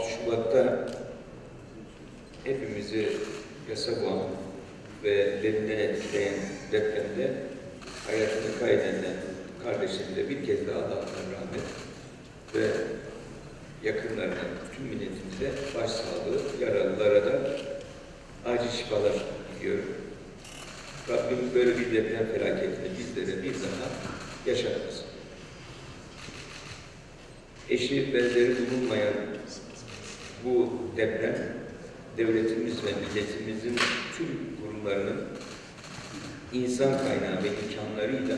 6 Şubat'ta hepimizi yasa boğan ve derinden etkileyen depremde hayatını kaybeden kardeşlerimize bir kez daha Allah'tan rahmet ve yakınlarına, tüm milletimize başsağlığı, yaralılara da acil şifalar diliyorum. Rabbim böyle bir deprem felaketini bizlere bir daha yaşatmasın. Eşi benzeri bulunmayan bu deprem, devletimiz ve milletimizin tüm kurumlarının insan kaynağı ve imkanlarıyla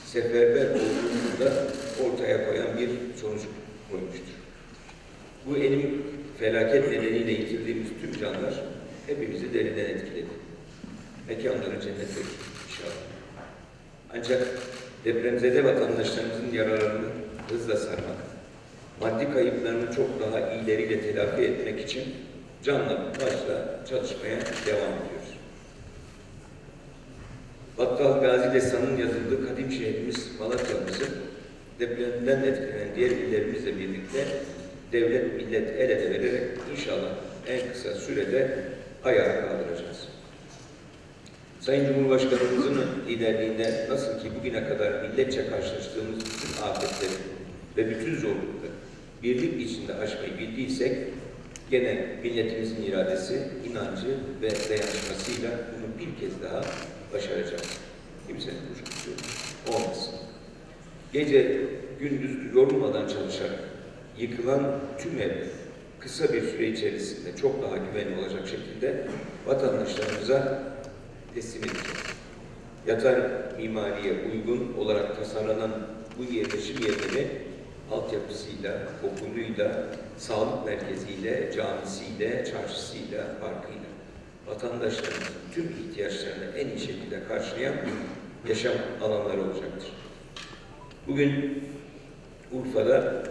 seferber olduğunu da ortaya koyan bir sonuç koymuştur. Bu elim felaket nedeniyle yitirdiğimiz tüm canlar hepimizi derinden etkiledi. Mekanları cennete inşallah. Ancak depremzede vatandaşlarımızın yaralarını hızla sarmak, maddi kayıplarını çok daha iyileriyle telafi etmek için canla başla çalışmaya devam ediyoruz. Battal Gazi Destanı'nın yazıldığı kadim şehrimiz Malatya'mızı depremden etkilenen diğer illerimizle birlikte devlet, millet el ele vererek inşallah en kısa sürede ayağa kaldıracağız. Sayın Cumhurbaşkanımızın liderliğinde nasıl ki bugüne kadar milletçe karşılaştığımız bütün afetleri ve bütün zorlukları birlik içinde aşmayı bildiysek, gene milletimizin iradesi, inancı ve dayanışmasıyla bunu bir kez daha başaracağız. Kimsenin kuşkusu olmasın. Gece gündüz yorulmadan çalışarak yıkılan tüm ev kısa bir süre içerisinde çok daha güvenli olacak şekilde vatandaşlarımıza teslim edeceğiz. Yatay mimariye uygun olarak tasarlanan bu yerleşim yerleri altyapısıyla, okuluyla, sağlık merkeziyle, camisiyle, çarşısıyla, parkıyla vatandaşlarımızın tüm ihtiyaçlarını en iyi şekilde karşılayan yaşam alanları olacaktır. Bugün Urfa'da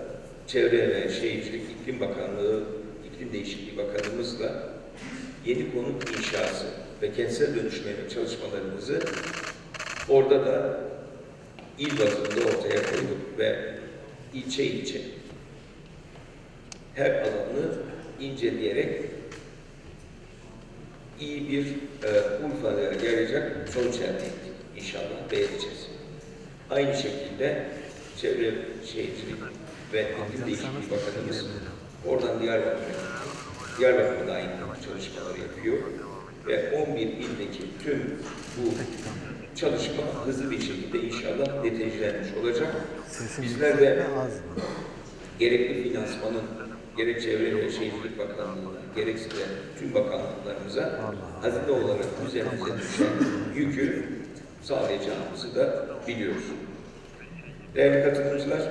Çevre ve Şehircilik İklim Bakanlığı, İklim Değişikliği Bakanımızla yeni konut inşası ve kentsel dönüşümleme çalışmalarımızı orada da il bazında ortaya koyduk ve ilçe ilçe her alanı inceleyerek iyi bir Urfa'ya yarayacak sonuç elde ettik. İnşallah beğeneceğiz. Aynı şekilde Çevre Şehircilik ve İklim Değişikliği Bakanımız oradan Diyarbakır'da aynı çalışmaları yapıyor ve 11 ildeki tüm bu çalışma hızlı bir şekilde inşallah detaylanmış olacak. Bizler de gerekli finansmanın gerek Çevre ve Şehircilik Bakanlığı'na, gerekse de tüm bakanlıklarımıza hazine olarak üzerimize düşen yükü sağlayacağımızı da biliyoruz. Değerli katılımcılar,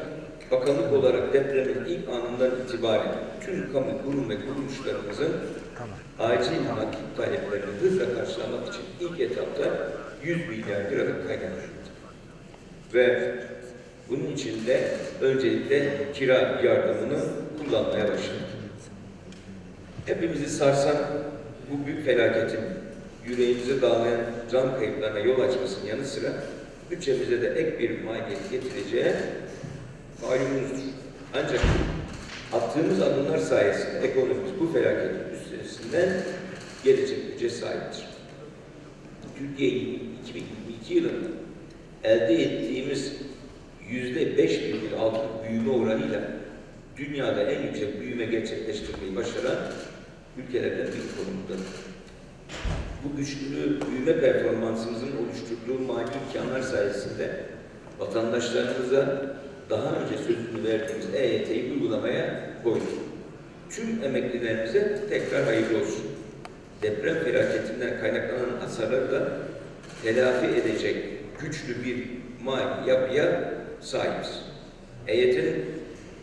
bakanlık olarak depremin ilk anından itibaren tüm kamu kurum ve kuruluşlarımızın acil nakit taleplerini hızla karşılamak için ilk etapta 100 milyar liralık kaynak ayırdı. Ve bunun için de öncelikle kira yardımını kullanmaya başladık. Hepimizi sarsan bu büyük felaketin yüreğimizi dağlayan can kayıplarına yol açmasının yanı sıra bütçemize de ek bir maliyet getireceği malumunuzdur. Ancak attığımız adımlar sayesinde ekonomimiz bu felaketin üstesinden gelecek güce sahiptir. Türkiye 2022 yılında elde ettiğimiz %5,6 büyüme oranıyla dünyada en yüksek büyüme gerçekleştirmeyi başaran ülkelerden bir konumdadır. Bu güçlü büyüme performansımızın oluşturduğu mali imkanlar sayesinde vatandaşlarımıza daha önce sözünü verdiğimiz EYT'yi uygulamaya koyduk. Tüm emeklilerimize tekrar hayırlı olsun. Deprem felaketinden kaynaklanan hasarları da telafi edecek güçlü bir mali yapıya sahibiz. EYT'nin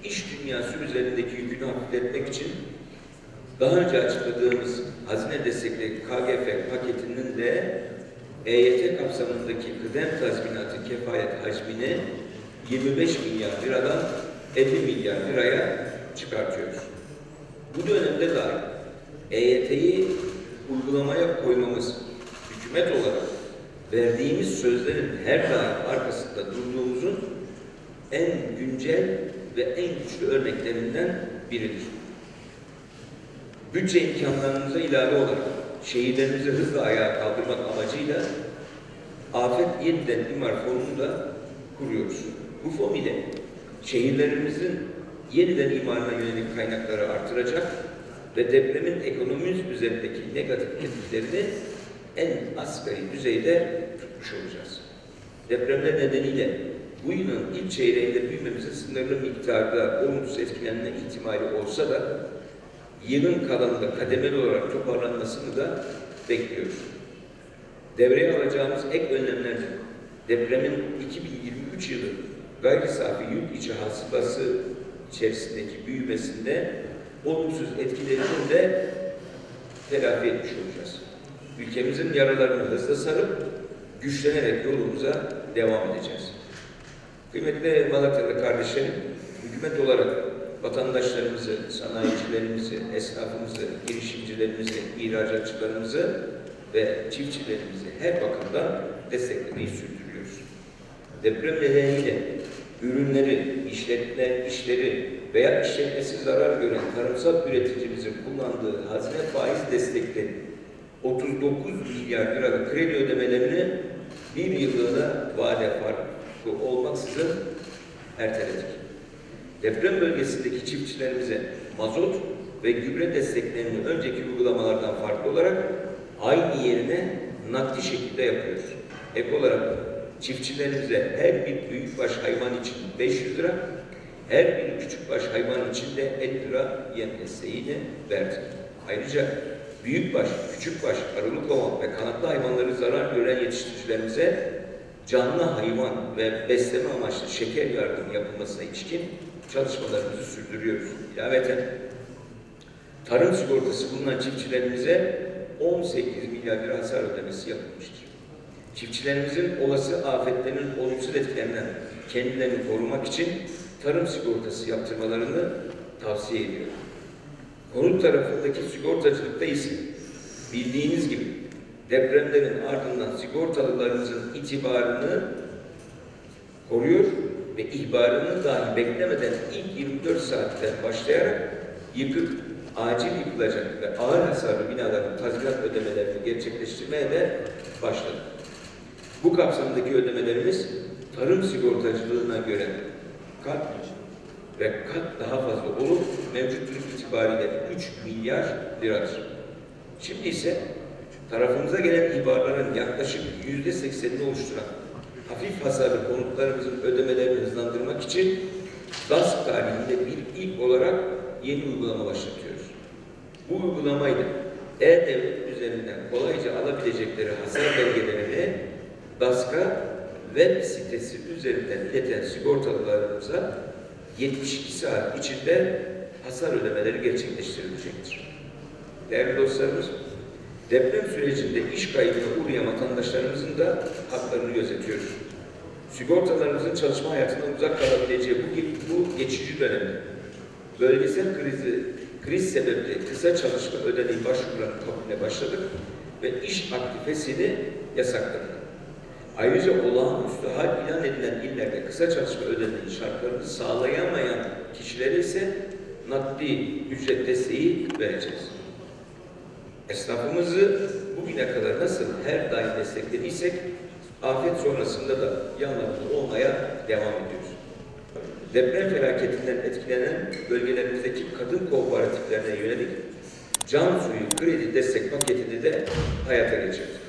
iş dünyası üzerindeki yükünü hafifletmek için daha önce açıkladığımız hazine destekli KGF paketinin de EYT kapsamındaki kıdem tazminatı kefayet hacmini 25 milyar liradan 50 milyar liraya çıkartıyoruz. Bu dönemde dahi EYT'yi uygulamaya koymamız, hükümet olarak verdiğimiz sözlerin her daim arkasında durduğumuzun en güncel ve en güçlü örneklerinden biridir. bütçe imkanlarımıza ilave olarak şehirlerimizi hızla ayağa kaldırmak amacıyla Afet Yeniden İmar Fonu'nu da kuruyoruz. Bu fon ile şehirlerimizin yeniden imarına yönelik kaynakları artıracak ve depremin ekonomimiz üzerindeki negatif etkilerini en asgari düzeyde tutmuş olacağız. Depremler nedeniyle bu yılın ilk çeyreğinde büyümemizin sınırlı miktarda olumsuz etkilenme ihtimali olsa da yılın kalanında kademeli olarak toparlanmasını da bekliyoruz. Devreye alacağımız ek önlemlerle depremin 2023 yılı gayri safi yurt içi hasılası içerisindeki büyümesinde olumsuz etkilerini de telafi etmiş olacağız. Ülkemizin yaralarını hızla sarıp güçlenerek yolumuza devam edeceğiz. Kıymetli Malatyalı kardeşlerim, hükümet olarak vatandaşlarımızı, sanayicilerimizi, esnafımızı, girişimcilerimizi, ihracatçılarımızı ve çiftçilerimizi her bakımdan desteklemeyi sürdürüyoruz. Deprem nedeniyle ürünleri, işleri veya işletmesi zarar gören tarımsal üreticimizin kullandığı hazine faiz destekleri 39 milyar liralık kredi ödemelerini bir yıllığına vade farkı olmaksızın erteledik. Deprem bölgesindeki çiftçilerimize mazot ve gübre desteklerini önceki uygulamalardan farklı olarak aynı yerine nakdi şekilde yapıyoruz. Ek olarak çiftçilerimize her bir büyükbaş hayvan için 500 lira, her bir küçükbaş hayvan için de 50 lira yem desteğini verdik. Ayrıca büyükbaş, küçükbaş, arılı kovan ve kanatlı hayvanları zarar gören yetiştiricilerimize canlı hayvan ve besleme amaçlı şeker yardımı yapılmasına ilişkin çalışmalarımızı sürdürüyoruz. İlaveten tarım sigortası bulunan çiftçilerimize 18 milyar lira hasar ödemesi yapılmıştır. Çiftçilerimizin olası afetlerin olumsuz etkilerinden kendilerini korumak için tarım sigortası yaptırmalarını tavsiye ediyorum. Konut tarafındaki sigortacılıkta ise bildiğiniz gibi depremlerin ardından sigortalılarımızın itibarını koruyor ve ihbarını dahi beklemeden ilk 24 saatten başlayarak acil yıkılacak ve ağır hasarlı binaların tazminat ödemelerini gerçekleştirmeye de başladı. Bu kapsamdaki ödemelerimiz tarım sigortacılığına göre kat ve kat daha fazla olup mevcutluk itibariyle 3 milyar liradır. Şimdi ise tarafımıza gelen ihbarların yaklaşık %80'ini oluşturan hafif hasarlı konutlarımızın ödemelerini hızlandırmak için DASK tarihinde bir ilk olarak yeni uygulama başlatıyoruz. Bu uygulamayla E-Devlet üzerinden kolayca alabilecekleri hasar belgelerini DASK'a web sitesi üzerinden ileten sigortalılarımıza 72 saat içinde hasar ödemeleri gerçekleştirilecektir. Değerli dostlarımız, deprem sürecinde iş kaybına uğrayan vatandaşlarımızın da haklarını gözetiyoruz. Sigortalarımızın çalışma hayatından uzak kalabileceği bu geçici dönemde bölgesel kriz sebebiyle kısa çalışma ödeneği başvurularının kabulüne başladık ve iş aktifesini yasakladık. Ayrıca olağanüstü hal ilan edilen illerde kısa çalışma ödeneği şartlarını sağlayamayan kişilere ise nakdi ücret desteği vereceğiz. Esnafımızı bugüne kadar nasıl her daim desteklediysek afet sonrasında da yanlarında olmaya devam ediyoruz. Deprem felaketinden etkilenen bölgelerimizdeki kadın kooperatiflerine yönelik can suyu kredi destek paketini de hayata geçirdik.